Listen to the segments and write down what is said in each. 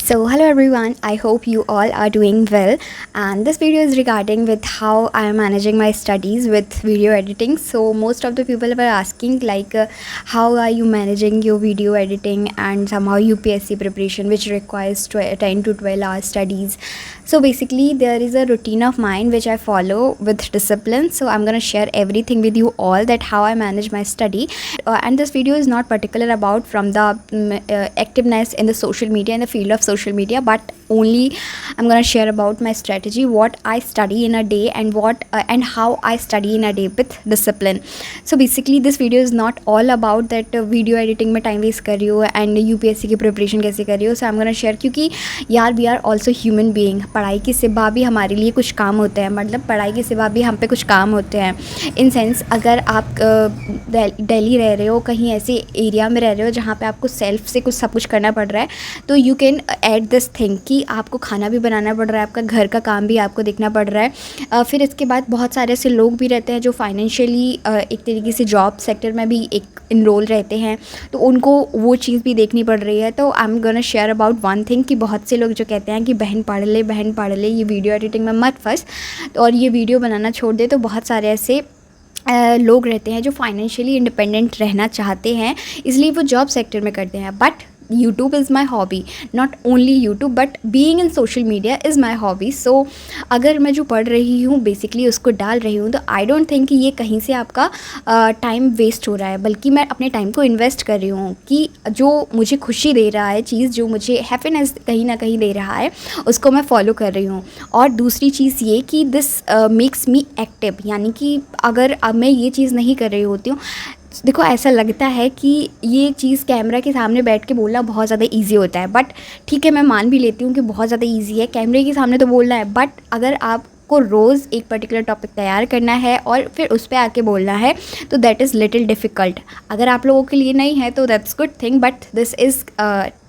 So hello everyone, I hope you all are doing well, and this video is regarding with how I am managing my studies with video editing. So most of the people were asking how are you managing your video editing and somehow UPSC preparation which requires 10 to 12 hours studies. So basically there is a routine of mine which I follow with discipline. So I'm going to share everything with you all that how I manage my study. And this video is not particular about from the activeness in the social media, in the field of social media, but only I'm going to share about my strategy, what I study in a day, and what and how I study in a day with discipline. So basically this video is not all about that video editing में time waste कर रही हो and UPSC की preparation कैसे कर रही हो. So I'm going to share क्योंकि यार we are also human being. पढ़ाई के सिवा भी हमारे लिए कुछ काम होते हैं, मतलब पढ़ाई के सिवा भी हम पे कुछ काम होते हैं. इन सेंस अगर आप दिल्ली रह रहे हो, कहीं ऐसे एरिया में रह रहे हो जहाँ पे आपको सेल्फ से कुछ सब कुछ करना पड़ रहा है, तो you can add this thing कि आपको खाना भी बनाना पड़ रहा है, आपका घर का काम भी आपको देखना पड़ रहा है. फिर इसके बाद बहुत सारे ऐसे लोग भी रहते हैं जो फाइनेंशियली एक तरीके से जॉब सेक्टर में भी एक इनरोल रहते हैं, तो उनको वो चीज़ भी देखनी पड़ रही है. तो I am gonna share about one thing कि बहुत से लोग जो कहते हैं कि बहन पढ़ ले, ये वीडियो एडिटिंग में मत फंस और ये वीडियो बनाना छोड़ दे. तो बहुत सारे ऐसे लोग रहते हैं जो फाइनेंशियली इंडिपेंडेंट रहना चाहते हैं, इसलिए वो जॉब सेक्टर में करते हैं. But YouTube is my hobby, not only YouTube but being in social media is my hobby. So अगर मैं जो पढ़ रही हूँ बेसिकली उसको डाल रही हूँ, तो आई डोंट थिंक कि ये कहीं से आपका टाइम वेस्ट हो रहा है, बल्कि मैं अपने टाइम को इन्वेस्ट कर रही हूँ कि जो मुझे खुशी दे रहा है, चीज़ जो मुझे हैप्पीनेस कहीं ना कहीं दे रहा है, उसको मैं फॉलो कर रही हूँ. और दूसरी चीज़ ये कि दिस मेक्स मी एक्टिव, यानी कि अगर मैं ये चीज़ नहीं कर रही होती हूँ, देखो ऐसा लगता है कि ये चीज़ कैमरा के सामने बैठ के बोलना बहुत ज़्यादा इजी होता है. बट ठीक है, मैं मान भी लेती हूँ कि बहुत ज़्यादा इजी है कैमरे के सामने तो बोलना है. बट अगर आपको रोज़ एक पर्टिकुलर टॉपिक तैयार करना है और फिर उस पर आके बोलना है, तो दैट इज़ लिटिल डिफ़िकल्ट. अगर आप लोगों के लिए नहीं है तो that's good thing, but this is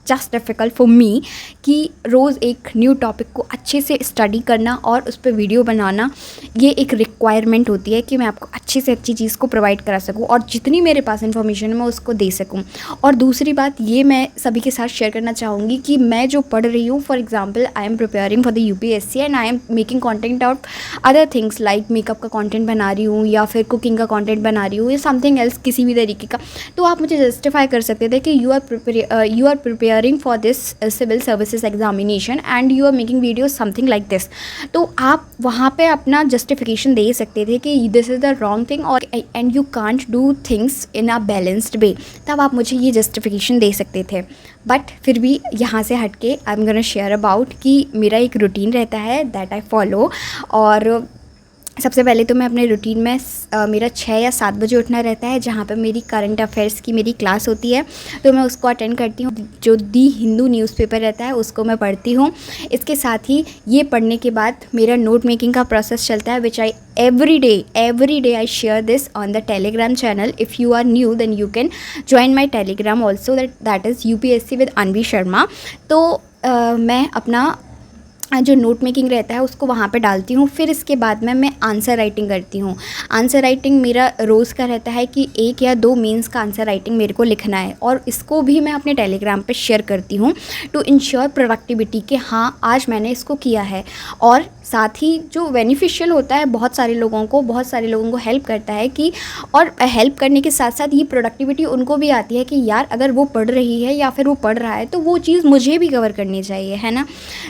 just difficult for me कि रोज़ एक न्यू टॉपिक को अच्छे से स्टडी करना और उस पर वीडियो बनाना, ये एक रिक्वायरमेंट होती है कि मैं आपको अच्छी से अच्छी चीज़ को प्रोवाइड करा सकूं और जितनी मेरे पास इन्फॉर्मेशन है मैं उसको दे सकूं. और दूसरी बात ये मैं सभी के साथ शेयर करना चाहूँगी कि मैं जो पढ़ रही हूँ, for example I am preparing for the UPSC and I am making content out other things like makeup का कंटेंट बना रही हूँ या फिर कुकिंग का कंटेंट बना रही हूँ या समथिंग एल्स किसी भी तरीके का, तो आप मुझे जस्टिफाई कर सकते थे कि you are preparing for this civil services examination and you are making video something like this. तो आप वहाँ पे अपना जस्टिफिकेशन दे सकते थे कि this is the wrong thing और and you can't do things in a balanced way, तब आप मुझे ये जस्टिफिकेशन दे सकते थे. बट फिर भी यहाँ से हट के I am gonna share about कि मेरा एक रूटीन रहता है दैट आई फॉलो. और सबसे पहले तो मैं अपने रूटीन में मेरा 6 या 7 बजे उठना रहता है, जहाँ पे मेरी करंट अफेयर्स की मेरी क्लास होती है, तो मैं उसको अटेंड करती हूँ. जो दी हिंदू न्यूज़पेपर रहता है उसको मैं पढ़ती हूँ. इसके साथ ही ये पढ़ने के बाद मेरा नोट मेकिंग का प्रोसेस चलता है, विच आई every day I share this on the Telegram channel. If you are new then you can join my Telegram also, that is UPSC with Anvi Sharma. तो मैं अपना जो नोट मेकिंग रहता है उसको वहाँ पे डालती हूँ. फिर इसके बाद में मैं आंसर राइटिंग करती हूँ. आंसर राइटिंग मेरा रोज़ का रहता है कि 1 या 2 मेंस का आंसर राइटिंग मेरे को लिखना है, और इसको भी मैं अपने टेलीग्राम पे शेयर करती हूँ टू इंश्योर प्रोडक्टिविटी कि हाँ आज मैंने इसको किया है. और साथ ही जो बेनिफिशियल होता है बहुत सारे लोगों को हेल्प करता है कि, और हेल्प करने के साथ साथ ये प्रोडक्टिविटी उनको भी आती है कि यार अगर वो पढ़ रही है या फिर वो पढ़ रहा है तो वो चीज़ मुझे भी कवर करनी चाहिए, है ना.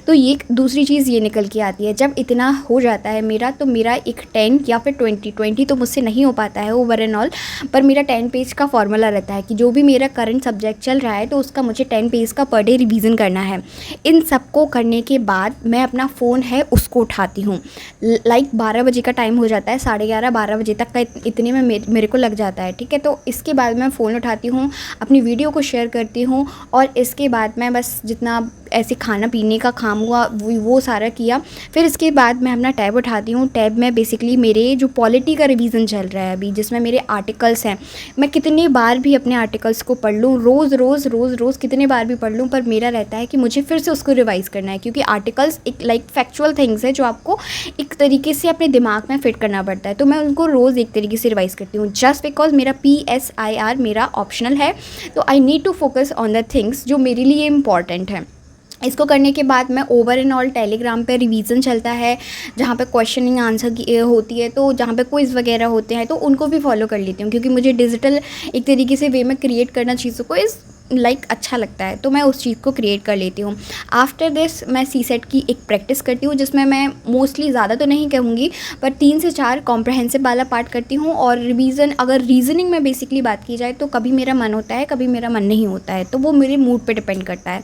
तो ये दूसरी चीज़ ये निकल के आती है. जब इतना हो जाता है मेरा, तो मेरा एक 10 या फिर 20 तो मुझसे नहीं हो पाता है ओवर एंड ऑल, पर मेरा 10 पेज का फॉर्मूला रहता है कि जो भी मेरा करंट सब्जेक्ट चल रहा है तो उसका मुझे 10 पेज का पर डे रिवीजन करना है. इन सबको करने के बाद मैं अपना फ़ोन है उसको उठाती हूँ. लाइक 12 बजे का टाइम हो जाता है, 11:30-12 बजे तक का इतने में मेरे को लग जाता है, ठीक है. तो इसके बाद मैं फ़ोन उठाती हूँ, अपनी वीडियो को शेयर करती हूँ, और इसके बाद मैं बस जितना ऐसे खाना पीने का काम हुआ वो सारा किया. फिर इसके बाद मैं अपना टैब उठाती हूँ. टैब में बेसिकली मेरे जो पॉलिटी का रिवीजन चल रहा है अभी, जिसमें मेरे आर्टिकल्स हैं, मैं कितने बार भी अपने आर्टिकल्स को पढ़ लूँ, रोज़ कितने बार भी पढ़ लूँ, पर मेरा रहता है कि मुझे फिर से उसको रिवाइज़ करना है, क्योंकि आर्टिकल्स एक लाइक फैक्चुअल थिंग्स है जो आपको एक तरीके से अपने दिमाग में फिट करना पड़ता है. तो मैं उनको रोज़ एक तरीके से रिवाइज़ करती हूँ, जस्ट बिकॉज मेरा PSIR मेरा ऑप्शनल है. तो I need to focus on the things जो मेरे लिए इम्पॉर्टेंट है. इसको करने के बाद मैं ओवर एंड ऑल टेलीग्राम पे रिवीजन चलता है, जहाँ पे क्वेश्चनिंग आंसर की होती है, तो जहाँ पे क्विज़ वगैरह होते हैं तो उनको भी फॉलो कर लेती हूँ, क्योंकि मुझे डिजिटल एक तरीके से वे में क्रिएट करना चीज़ों को इस अच्छा लगता है, तो मैं उस चीज़ को क्रिएट कर लेती हूँ। आफ्टर दिस मैं सी सेट की एक प्रैक्टिस करती हूँ, जिसमें मैं मोस्टली ज़्यादा तो नहीं कहूँगी पर 3 से 4 कॉम्प्रहेंसिव वाला पार्ट करती हूँ। और रिवीजन, अगर रीजनिंग में बेसिकली बात की जाए तो कभी मेरा मन होता है, कभी मेरा मन नहीं होता है, तो वो मेरे मूड पे डिपेंड करता है।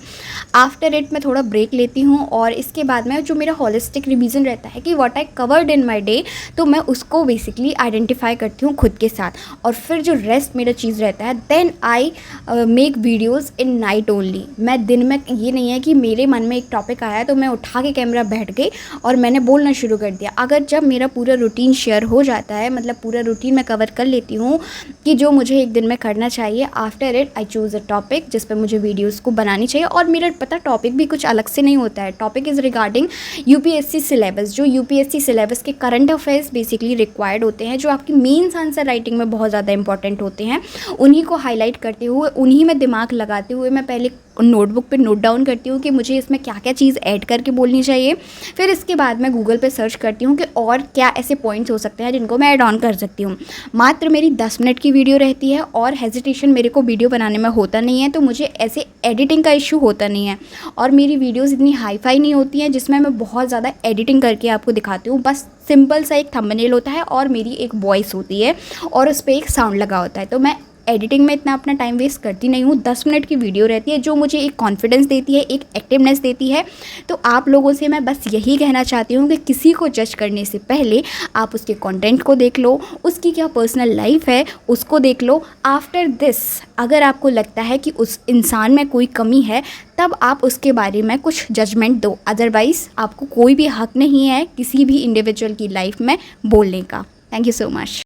आफ्टर इट मैं थोड़ा ब्रेक लेती हूँ, और इसके बाद में जो मेरा होलिस्टिक रिवीजन रहता है कि what I covered in my day, तो मैं उसको बेसिकली आइडेंटिफाई करती हूँ खुद के साथ। और फिर जो रेस्ट मेरा चीज़ रहता है, then I make videos in night only. मैं दिन में, ये नहीं है कि मेरे मन में एक टॉपिक आया तो मैं उठा के कैमरा बैठ गई और मैंने बोलना शुरू कर दिया। अगर जब मेरा पूरा रूटीन शेयर हो जाता है, मतलब पूरा रूटीन मैं कवर कर लेती हूँ कि जो मुझे एक दिन में करना चाहिए, after it I choose a topic जिस पर मुझे वीडियोज़ को बनानी चाहिए। और मेरा पता टॉपिक भी कुछ अलग से नहीं होता है, topic is regarding UPSC syllabus. जो यूपीएससी सिलेबस के करंट अफेयर्स बेसिकली रिक्वायर्ड होते हैं, जो आपकी मेंस आंसर राइटिंग में बहुत ज़्यादा इंपॉर्टेंट होते हैं, उन्हीं को हाईलाइट करते हुए, उन्हीं में दिमाग लगाते हुए मैं पहले नोटबुक पे नोट डाउन करती हूँ कि मुझे इसमें क्या क्या चीज़ ऐड करके बोलनी चाहिए। फिर इसके बाद मैं गूगल पे सर्च करती हूँ कि और क्या ऐसे पॉइंट्स हो सकते हैं जिनको मैं ऐड ऑन कर सकती हूँ। मात्र मेरी 10 मिनट की वीडियो रहती है और हेजिटेशन मेरे को वीडियो बनाने में होता नहीं है, तो मुझे ऐसे एडिटिंग का इशू होता नहीं है। और मेरी वीडियोज़ इतनी हाई फाई नहीं होती हैं जिसमें मैं बहुत ज़्यादा एडिटिंग करके आपको दिखाती हूँ। बस सिंपल सा एक थंबनेल होता है और मेरी एक वॉइस होती है और उस पर एक साउंड लगा होता है। तो मैं एडिटिंग में इतना अपना टाइम वेस्ट करती नहीं हूँ। 10 मिनट की वीडियो रहती है जो मुझे एक कॉन्फिडेंस देती है, एक एक्टिवनेस देती है। तो आप लोगों से मैं बस यही कहना चाहती हूँ कि किसी को जज करने से पहले आप उसके कंटेंट को देख लो, उसकी क्या पर्सनल लाइफ है उसको देख लो। आफ्टर दिस अगर आपको लगता है कि उस इंसान में कोई कमी है, तब आप उसके बारे में कुछ जजमेंट दो। अदरवाइज़ आपको कोई भी हक नहीं है किसी भी इंडिविजुअल की लाइफ में बोलने का। Thank you so much.